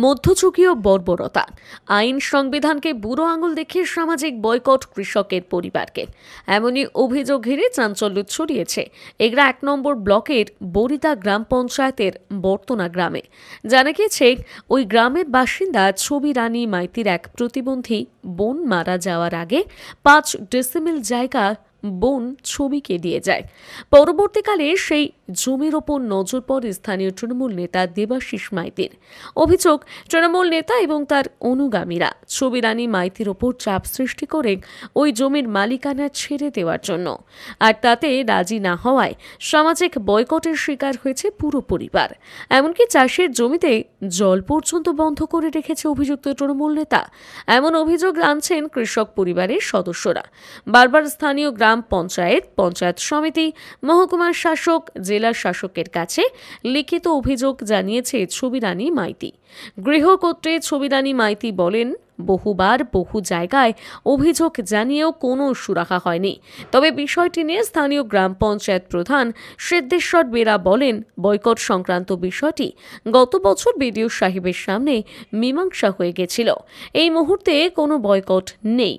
মধ্যযুগীয় বর্বরতা, আইন সংবিধানকে বুড়ো আঙুল দেখিয়ে সামাজিক বয়কট কৃষকের পরিবারকে, এমনই অভিযোগ ঘিরে চাঞ্চল্য ছড়িয়েছে এগরা ১ নম্বর ব্লকের বরিদা গ্রাম পঞ্চায়েতের বর্তনা গ্রামে। জানা গিয়েছে, ওই গ্রামের বাসিন্দা ছবি রানী মাইতির এক প্রতিবন্ধী বোন মারা যাওয়ার আগে ৫ ডেসিমেল জায়গা বোন ছবিকে দিয়ে যায়। পরবর্তীকালে সেই জমির ওপর নজর পড়ে স্থানীয় তৃণমূল নেতা দেবাশিস মাইতির। অভিযোগ, তৃণমূল নেতা এবং তার অনুগামীরা ছবি রানী মাইতির ওপর চাপ সৃষ্টি করে ওই জমির মালিকানা ছেড়ে দেওয়ার জন্য, আর তাতে রাজি না হওয়ায় সামাজিক বয়কটের শিকার হয়েছে পুরো পরিবার। এমনকি চাষের জমিতে জল পর্যন্ত বন্ধ করে রেখেছে অভিযুক্ত তৃণমূল নেতা। এমন অভিযোগ আনছেন কৃষক পরিবারের সদস্যরা। বারবার স্থানীয় গ্রাম পঞ্চায়েত, পঞ্চায়েত সমিতি, মহকুমার শাসক, জেলা শাসকের কাছে লিখিত অভিযোগ জানিয়েছে ছবি রানী মাইতি। গৃহকর্ত্রী ছবি রানী মাইতি বলেন, বহুবার বহু জায়গায় অভিযোগ জানিয়েও কোনো সুরাহা হয়নি। তবে বিষয়টি নিয়ে স্থানীয় গ্রাম পঞ্চায়েত প্রধান সিদ্ধেশ্বর বেরা বলেন, বয়কট সংক্রান্ত বিষয়টি গত বছর বিডিও সাহেবের সামনে মীমাংসা হয়ে গেছিল। এই মুহূর্তে কোনো বয়কট নেই।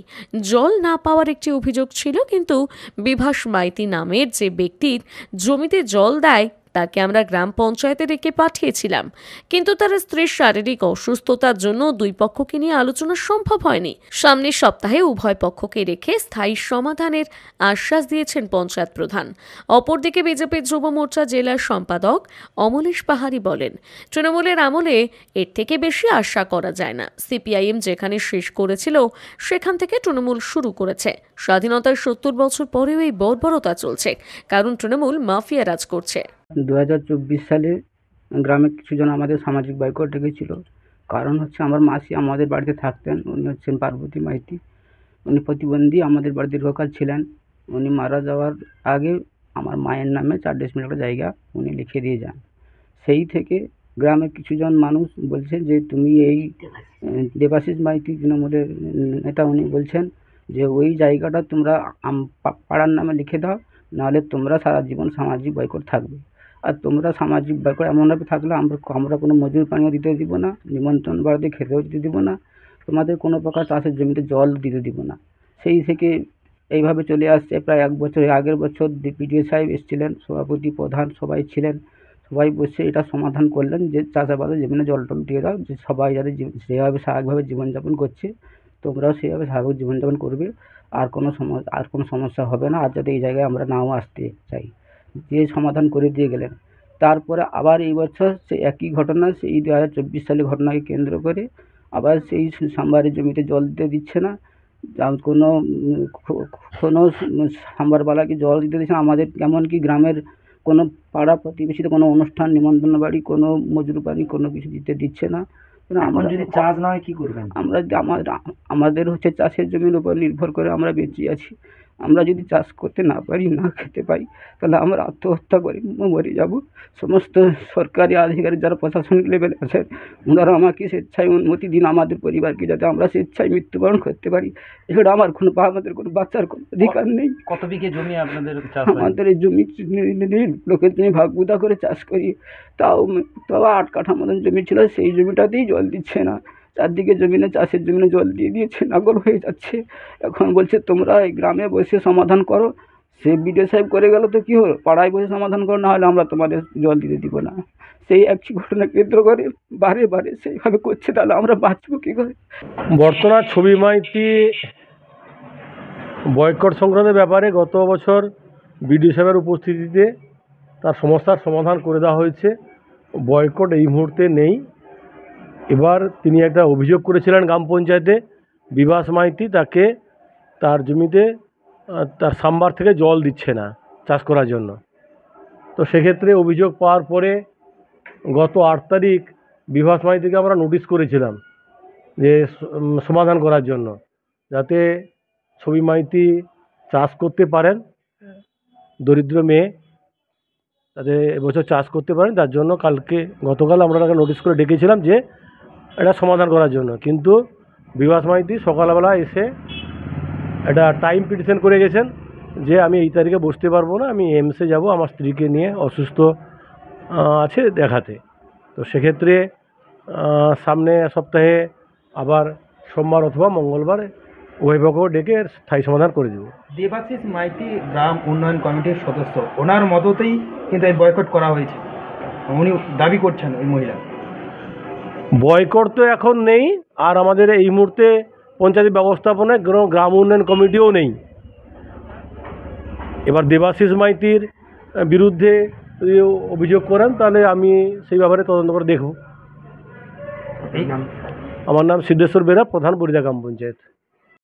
জল না পাওয়ার একটি অভিযোগ ছিল, কিন্তু বিভাস মাইতি নামের যে ব্যক্তির জমিতে জল দেয় তাকে আমরা গ্রাম পঞ্চায়েতে ডেকে পাঠিয়েছিলাম, কিন্তু তার স্ত্রীর শারীরিক অসুস্থতার জন্য দুই পক্ষকে নিয়ে আলোচনা সম্ভব হয়নি। সামনের সপ্তাহে উভয় পক্ষকে রেখে স্থায়ী সমাধানের আশ্বাস দিয়েছেন পঞ্চায়েত প্রধান। অপরদিকে বিজেপির যুব মোর্চা জেলা সম্পাদক অমলেশ পাহাড়ি বলেন, তৃণমূলের আমলে এর থেকে বেশি আশা করা যায় না। সিপিআইএম যেখানে শেষ করেছিল সেখান থেকে তৃণমূল শুরু করেছে। স্বাধীনতার ৭০ বছর পরেও এই বর্বরতা চলছে, কারণ তৃণমূল মাফিয়া রাজ করছে। 2024 সালে গ্রামে কিছুজন আমাদের সামাজিক বয়কট রেখেছিল। কারণ হচ্ছে, আমার মাসি আমাদের বাড়িতে থাকতেন। উনি হচ্ছেন পার্বতী মাইতি। উনি প্রতিবন্ধী, আমাদের বাড়িতে দীর্ঘকাল ছিলেন। উনি মারা যাওয়ার আগে আমার মায়ের নামে 4 ডেসিমেল একটা জায়গা উনি লিখে দিয়ে যান। সেই থেকে গ্রামের কিছুজন মানুষ বলছে যে, তুমি এই দেবাশিস মাইতি তৃণমূলের নেতা, উনি বলছেন যে ওই জায়গাটা তোমরা পাড়ার নামে লিখে দাও, নাহলে তোমরা সারা জীবন সামাজিক বয়কট থাকবে। আর তোমরা সামাজিক বয়কট এমনভাবে থাকলে আমরা কোনো মজুর পানিও দিতে দিব না, নিমন্ত্রণ বাড়িতে খেতেও দিতে দিব না, তোমাদের কোনো প্রকার চাষের জমিতে জল দিতে দিব না। সেই থেকে এইভাবে চলে আসছে। প্রায় 1 বছর, আগের বছর বিডিও সাহেব এসেছিলেন, সভাপতি প্রধান সবাই ছিলেন। সবাই বসে এটা সমাধান করলেন যে চাষাবাদের জমিনে জল টল দিয়ে দাও, যে সবাই যাতে যেভাবে স্বাভাবিকভাবে জীবনযাপন করছে তোমরাও সেভাবে স্বাভাবিক জীবনযাপন করবে। আর কোনো সমস্যা হবে না, আর যাতে এই জায়গায় আমরা নাও আসতে চাই, যে সমাধান করে দিয়ে গেলেন। তারপরে আবার এই বছর সেই একই ঘটনা, সেই 2024 সালের ঘটনাকে কেন্দ্র করে আবার সেই সাম্বারের জমিতে জল দিতে দিচ্ছে না। কোনো সাম্বারওয়ালাকে জল দিতে দিচ্ছে না। আমাদের এমনকি গ্রামের কোনো পাড়া প্রতিবেশীতে কোনো অনুষ্ঠান, নিমন্ত্রণ বাড়ি, কোনো মজুর পানি কোনো কিছু দিতে দিচ্ছে না। আমরা যদি চাষ না হয় কি করবেন? আমাদের হচ্ছে চাষের জমির উপর নির্ভর করে আমরা বেঁচে আছি। আমরা যদি চাষ করতে না পারি, না খেতে পাই, তাহলে আমরা আত্মহত্যা করে মরে যাব। সমস্ত সরকারি আধিকারিক যারা প্রশাসনিক লেভেলে আছেন, ওনারা আমাকে স্বেচ্ছায় অনুমতি দিন আমাদের পরিবারকে, যাতে আমরা স্বেচ্ছায় মৃত্যুবরণ করতে পারি। এছাড়া আমাদের কোনো বাচ্চার কোনো অধিকার নেই। কত বিঘে জমি আপনাদের চাষ? আমাদের এই জমি লোকের জমি ভাগবুদা করে চাষ করি। তাও 8 কাঠা মতন জমি ছিল, সেই জমিটাতেই জল দিচ্ছে না। চারদিকে চাষের জমিনে জল দিয়ে দিয়েছে, নাগল হয়ে যাচ্ছে। এখন বলছে তোমরা এই গ্রামে বসে সমাধান করো। সে বিডিও সাহেব করে গেল তো কি হলো, পাড়ায় বসে সমাধান করো, না হলে আমরা তোমাদের জল দিতে দিব না। সেই একই ঘটনা কেন্দ্র করে বারে বারে সেইভাবে করছে, তাহলে আমরা বাঁচবো কী করে? বর্তমান ছবি মাইতি বয়কট সংক্রান্ত ব্যাপারে গত বছর বিডিও সাহেবের উপস্থিতিতে তার সমস্যার সমাধান করে দেওয়া হয়েছে। বয়কট এই মুহূর্তে নেই। এবার তিনি একটা অভিযোগ করেছিলেন গ্রাম পঞ্চায়েতে, বিভাস মাইতি তাকে তার জমিতে তার সাম্বার থেকে জল দিচ্ছে না চাষ করার জন্য। তো সেক্ষেত্রে অভিযোগ পাওয়ার পরে গত 8 তারিখ বিভাস মাইতিকে আমরা নোটিশ করেছিলাম যে সমাধান করার জন্য, যাতে ছবি মাইতি চাষ করতে পারেন, দরিদ্র মেয়ে, যাতে এবছর চাষ করতে পারেন। তার জন্য গতকাল আমরা তাকে নোটিশ করে ডেকেছিলাম যে এটা সমাধান করার জন্য। কিন্তু বিভাস মাইতি সকালবেলা এসে একটা টাইম পিটিশন করে গেছেন যে আমি এই তারিখে বসতে পারবো না, আমি এমসে যাব আমার স্ত্রীকে নিয়ে, অসুস্থ আছে দেখাতে। তো সেক্ষেত্রে সামনে সপ্তাহে আবার সোমবার অথবা মঙ্গলবার অভিভাবকও ডেকে এর স্থায়ী সমাধান করে দেবো। দেবাশিস মাইতি গ্রাম উন্নয়ন কমিটির সদস্য, ওনার মততেই কিন্তু এই বয়কট করা হয়েছে, উনি দাবি করছেন ওই মহিলা। বয়কট তো এখন নেই, আর আমাদের এই মুহূর্তে পঞ্চায়েত ব্যবস্থাপনায় গ্রাম উন্নয়ন কমিটিও নেই। এবার দেবাশিস মাইতির বিরুদ্ধে যদি অভিযোগ করেন তাহলে আমি সেই ব্যাপারে তদন্ত করে দেখব। এই নাম আমার নাম সিদ্ধেশ্বর বেরা, প্রধান বরিদা গ্রাম পঞ্চায়েত।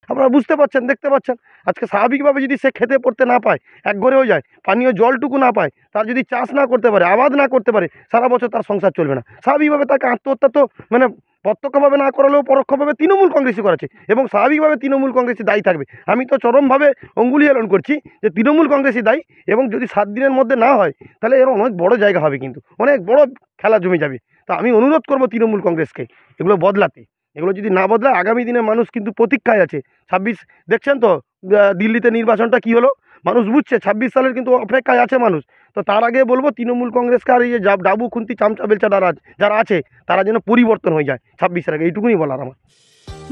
আপনারা বুঝতে পারছেন, দেখতে পাচ্ছেন, আজকে স্বাভাবিকভাবে যদি সে খেতে পড়তে না পায়, একঘরে হয়ে যায়, পানীয় জলটুকু না পায়, তার যদি চাষ না করতে পারে, আবাদ না করতে পারে, সারা বছর তার সংসার চলবে না। স্বাভাবিকভাবে তাকে আত্মহত্যা তো মানে প্রত্যক্ষভাবে না করালেও পরোক্ষভাবে তৃণমূল কংগ্রেসই করেছে, এবং স্বাভাবিকভাবে তৃণমূল কংগ্রেসই দায়ী থাকবে। আমি তো চরমভাবে অঙ্গুলি হেলন করছি যে তৃণমূল কংগ্রেসই দায়ী, এবং যদি 7 দিনের মধ্যে না হয় তাহলে এর অনেক বড় জায়গা হবে, কিন্তু অনেক বড় খেলা জমে যাবে। তা আমি অনুরোধ করবো তৃণমূল কংগ্রেসকে এগুলো বদলাতে। এগুলো যদি না বদলায় আগামী দিনে মানুষ কিন্তু প্রতীক্ষায় আছে। 26 দেখছেন তো দিল্লিতে নির্বাচনটা কি হলো, মানুষ বুঝছে 26 সালের কিন্তু অপেক্ষায় আছে মানুষ। তো তার আগে বলবো তৃণমূল কংগ্রেসকে আর এই যে ডাবু খুন্তি চামচা বেলচা যারা আছে তারা যেন পরিবর্তন হয়ে যায় 26-এর আগে, এইটুকুনি বলার আমার।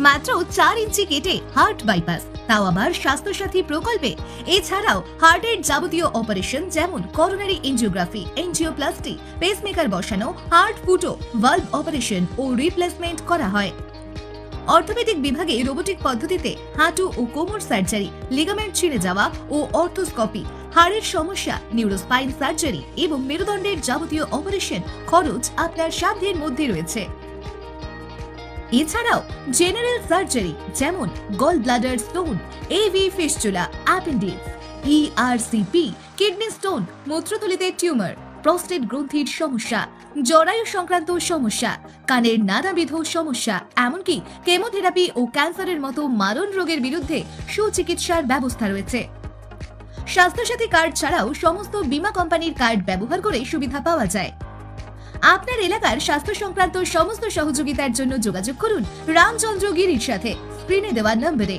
মাত্র 4 ইঞ্চি কেটে হার্ট বাইপাস, তাও আবার স্বাস্থ্যসাথী প্রকল্পে। এছাড়াও হার্টের যাবতীয় অপারেশন যেমন করোনারি এনজিওগ্রাফি, এনজিওপ্লাস্টি, পেসমেকার বসানো, হার্ট ফুটো, ভালভ অপারেশন ও রিপ্লেসমেন্ট করা হয়। অর্থোপেডিক বিভাগে রোবোটিক পদ্ধতিতে হাঁটু ও কোমর সার্জারি, লিগামেন্ট ছিঁড়ে যাওয়া ও অর্থোস্কোপি, হাড়ের সমস্যা, নিউরোস্পাইন সার্জারি এবং মেরুদণ্ডের যাবতীয় অপারেশন খরচ আপনার সাধ্যের মধ্যে রয়েছে। এছাড়াও জেনারেল সার্জারি যেমন gallbladder stone, AV fistula, appendix, ERCP, kidney stone, মূত্রথলিতে টিউমার, প্রস্টেট গ্রন্থির সমস্যা, জরায়ু সংক্রান্ত সমস্যা, কানের নানাবিধ সমস্যা, এমনকি কেমোথেরাপি ও ক্যান্সারের মতো মারণ রোগের বিরুদ্ধে সুচিকিৎসার ব্যবস্থা রয়েছে। স্বাস্থ্যসাথী কার্ড ছাড়াও সমস্ত বীমা কোম্পানির কার্ড ব্যবহার করে সুবিধা পাওয়া যায়। আপনার এলাকার স্বাস্থ্য সংক্রান্ত সমস্ত সহযোগিতার জন্য যোগাযোগ করুন রামচন্দ্র গিরির সাথে স্ক্রিনে দেওয়া নম্বরে।